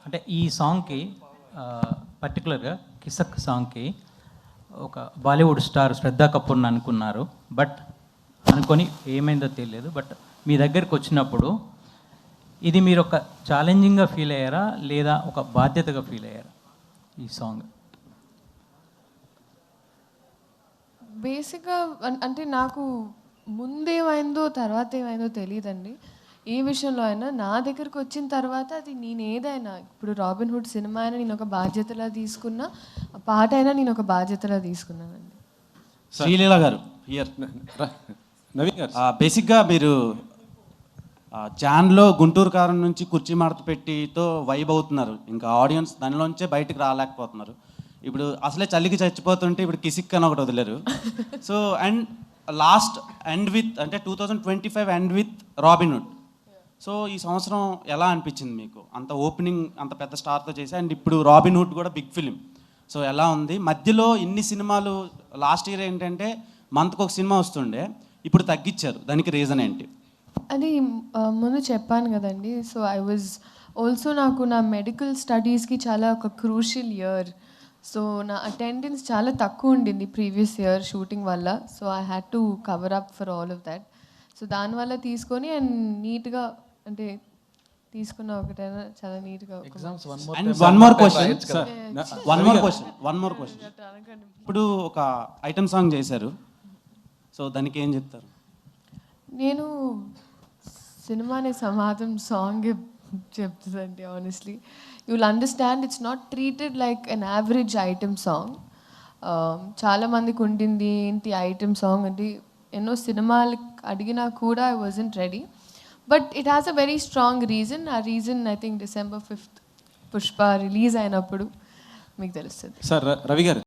అంటే ఈ సాంగ్కి పర్టికులర్గా కిసక్ సాంగ్కి ఒక బాలీవుడ్ స్టార్ శ్రద్ధా కపూర్ని అనుకున్నారు. బట్ అనుకొని ఏమైందో తెలియదు. బట్ మీ దగ్గరికి వచ్చినప్పుడు ఇది మీరు ఒక ఛాలెంజింగ్గా ఫీల్ అయ్యారా లేదా ఒక బాధ్యతగా ఫీల్ అయ్యారా ఈ సాంగ్? బేసిక్గా అంటే నాకు ముందేమైందో తర్వాత ఏమైందో తెలియదండి. ఏ విషయంలో అయినా నా దగ్గరకు వచ్చిన తర్వాత అది నేను ఏదైనా ఇప్పుడు రాబిన్ హుడ్ సినిమా అయినా నేను ఒక బాధ్యతలా తీసుకున్నా, ఆ పాట అయినా నేను ఒక బాధ్యతలా తీసుకున్నానండి. శ్రీలీల గారు హియర్ నవీన్ గారు బేసిక్గా మీరు జాన్లో గుంటూరు కారం నుంచి కుర్చీ మడత పెట్టితో వైబ్ అవుతున్నారు. ఇంకా ఆడియన్స్ దానిలోంచే బయటకు రాలేకపోతున్నారు. ఇప్పుడు అసలే చలికి చచ్చిపోతుంటే ఇప్పుడు కిసిక్ అని ఒకటి వదిలేరు. So and last end with అంటే 2025 end with Robin Hood. So ఈ సంవత్సరం ఎలా అనిపించింది మీకు? అంత ఓపెనింగ్ అంత పెద్ద స్టార్తో చేసి అండ్ ఇప్పుడు రాబిన్ హుడ్ కూడా బిగ్ ఫిలిం. సో ఎలా ఉంది? మధ్యలో ఇన్ని సినిమాలు లాస్ట్ ఇయర్ ఏంటంటే మంత్కి ఒక సినిమా వస్తుండే, ఇప్పుడు తగ్గించారు. దానికి రీజన్ ఏంటి? అది ముందు చెప్పాను కదండి. సో ఐ వాజ్ ఆల్సో నాకు నా మెడికల్ స్టడీస్కి చాలా ఒక క్రూషియల్ ఇయర్. సో నా అటెండెన్స్ చాలా తక్కువ ఉండింది ప్రీవియస్ ఇయర్ షూటింగ్ వల్ల. So I had to cover up for all of that. So దానివల్ల తీసుకొని అండ్ నీట్గా అంటే తీసుకున్న ఒకటైనా చాలా నీట్గా. One more question. ఇప్పుడు ఒక ఐటమ్ సాంగ్ చేశారు, సో దానికి ఏం చెప్తారు? నేను సినిమాని సమాధం సాంగ్ చెప్తుందండి. Honestly you will understand it's not treated like an average item song. చాలామందికి ఉండింది ఏంటి ఐటమ్ సాంగ్ అంటే, ఎన్నో సినిమాలు అడిగినా కూడా I wasn't ready. But it has a very strong reason. ఆ reason I think December 5th Pushpa release అయినప్పుడు మీకు తెలుస్తుంది. సార్ రవి గారు